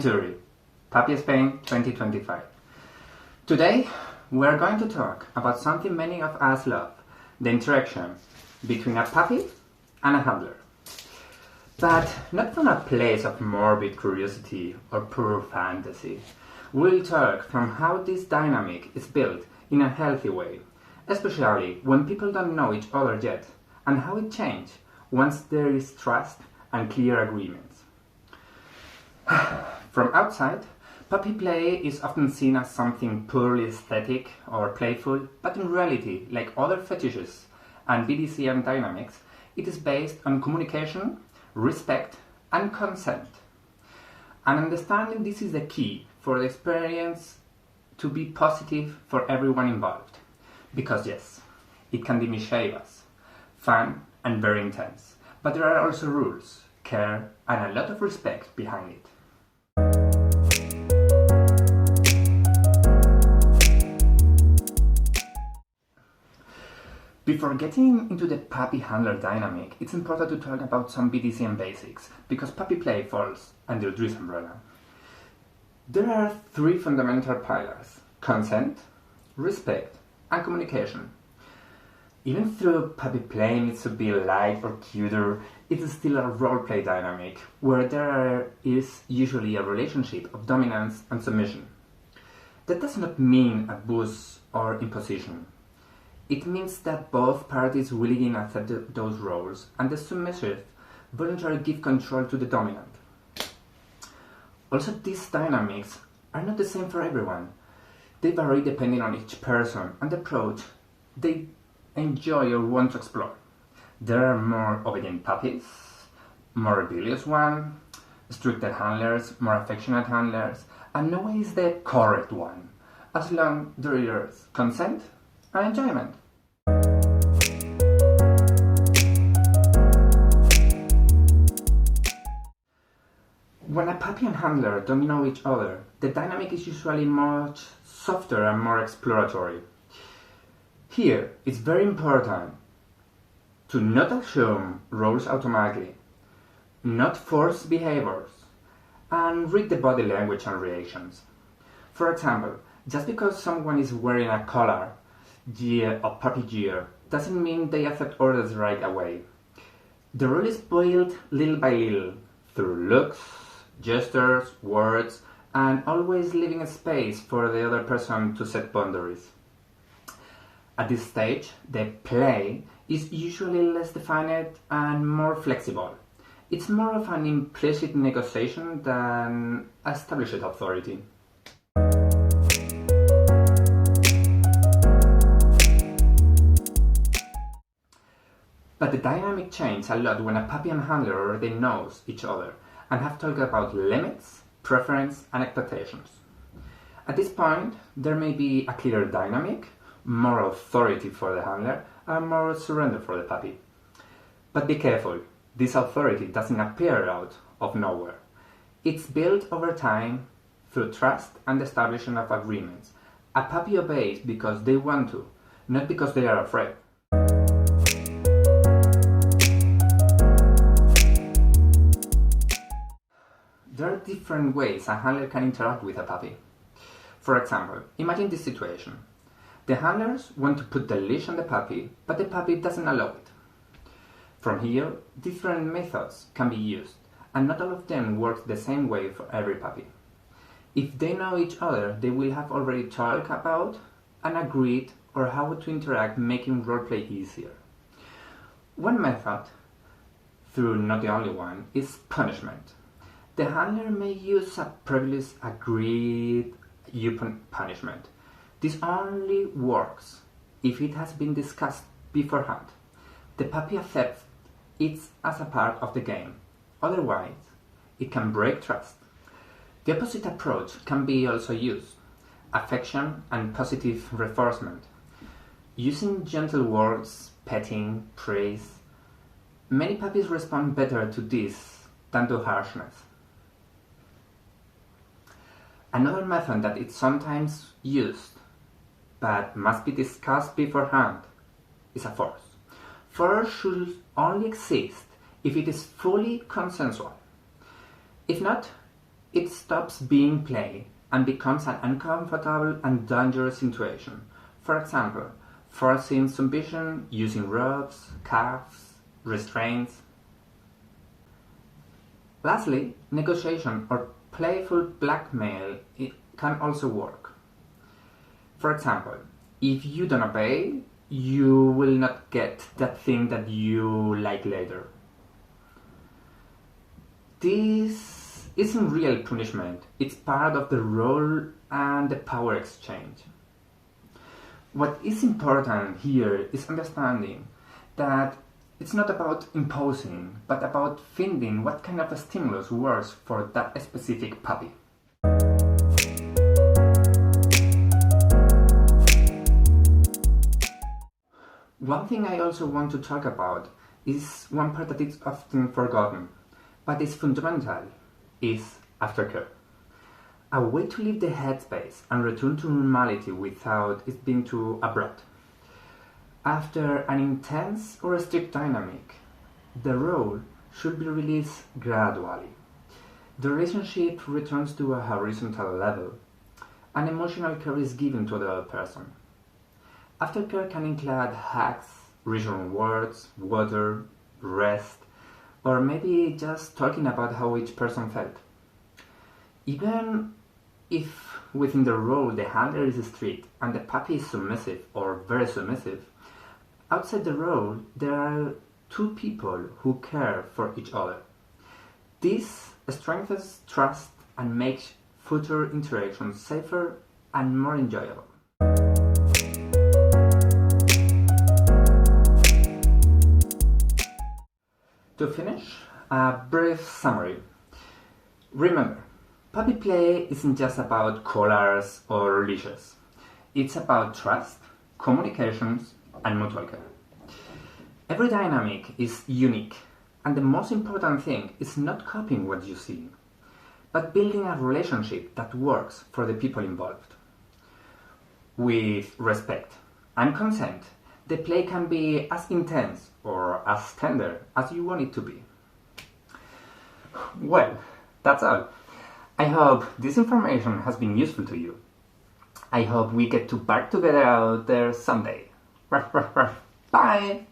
Turi, Puppy Spain 2025. Today we are going to talk about something many of us love, the interaction between a puppy and a handler. But not from a place of morbid curiosity or pure fantasy. We'll talk from how this dynamic is built in a healthy way, especially when people don't know each other yet, and how it changes once there is trust and clear agreements. From outside, puppy play is often seen as something purely aesthetic or playful, but in reality, like other fetishes and BDSM dynamics, it is based on communication, respect, and consent. And understanding this is the key for the experience to be positive for everyone involved. Because yes, it can be mischievous, fun, and very intense. But there are also rules, care, and a lot of respect behind it. Before getting into the puppy-handler dynamic, it's important to talk about some BDSM basics, because puppy play falls under this umbrella. There are three fundamental pillars: consent, respect, and communication. Even though puppy play needs to be light or cuter, it is still a role-play dynamic, where there is usually a relationship of dominance and submission. That does not mean abuse or imposition. It means that both parties willingly accept those roles, and the submissive voluntarily give control to the dominant. Also, these dynamics are not the same for everyone. They vary depending on each person and the approach they enjoy or want to explore. There are more obedient puppies, more rebellious ones, stricter handlers, more affectionate handlers, and no one is the correct one, as long as there is consent and enjoyment. When a puppy and handler don't know each other, the dynamic is usually much softer and more exploratory. Here, it's very important to not assume roles automatically, not force behaviors, and read the body language and reactions. For example, just because someone is wearing a collar, gear, or puppy gear, doesn't mean they accept orders right away. The role is built little by little, through looks, gestures, words, and always leaving a space for the other person to set boundaries. At this stage, the play is usually less defined and more flexible. It's more of an implicit negotiation than established authority. But the dynamic changes a lot when a puppy and handler already knows each other and have talked about limits, preference, and expectations. At this point, there may be a clearer dynamic, more authority for the handler, and more surrender for the puppy. But be careful, this authority doesn't appear out of nowhere. It's built over time through trust and the establishment of agreements. A puppy obeys because they want to, not because they are afraid. There are different ways a handler can interact with a puppy. For example, imagine this situation. The handlers want to put the leash on the puppy, but the puppy doesn't allow it. From here, different methods can be used, and not all of them work the same way for every puppy. If they know each other, they will have already talked about and agreed on how to interact, making roleplay easier. One method, though not the only one, is punishment. The handler may use a previously agreed punishment. This only works if it has been discussed beforehand. The puppy accepts it as a part of the game. Otherwise, it can break trust. The opposite approach can be also used: affection and positive reinforcement. Using gentle words, petting, praise. Many puppies respond better to this than to harshness. Another method that is sometimes used, but must be discussed beforehand, is a force. Force should only exist if it is fully consensual. If not, it stops being play and becomes an uncomfortable and dangerous situation. For example, forcing submission using ropes, cuffs, restraints. Lastly, negotiation or playful blackmail can also work. For example, if you don't obey, you will not get that thing that you like later. This isn't real punishment, it's part of the role and the power exchange. What is important here is understanding that it's not about imposing, but about finding what kind of a stimulus works for that specific puppy. One thing I also want to talk about is one part that is often forgotten, but is fundamental, is aftercare. A way to leave the headspace and return to normality without it being too abrupt. After an intense or a strict dynamic, the role should be released gradually. The relationship returns to a horizontal level, and emotional care is given to the other person. Aftercare can include hugs, reassuring words, water, rest, or maybe just talking about how each person felt. Even if within the role the handler is strict and the puppy is submissive or very submissive, outside the role there are two people who care for each other. This strengthens trust and makes future interactions safer and more enjoyable. To finish, a brief summary. Remember, puppy play isn't just about collars or leashes. It's about trust, communications, and mutual care. Every dynamic is unique, and the most important thing is not copying what you see, but building a relationship that works for the people involved. With respect and consent, the play can be as intense or as tender as you want it to be. Well, that's all. I hope this information has been useful to you. I hope we get to bark together out there someday. Bye!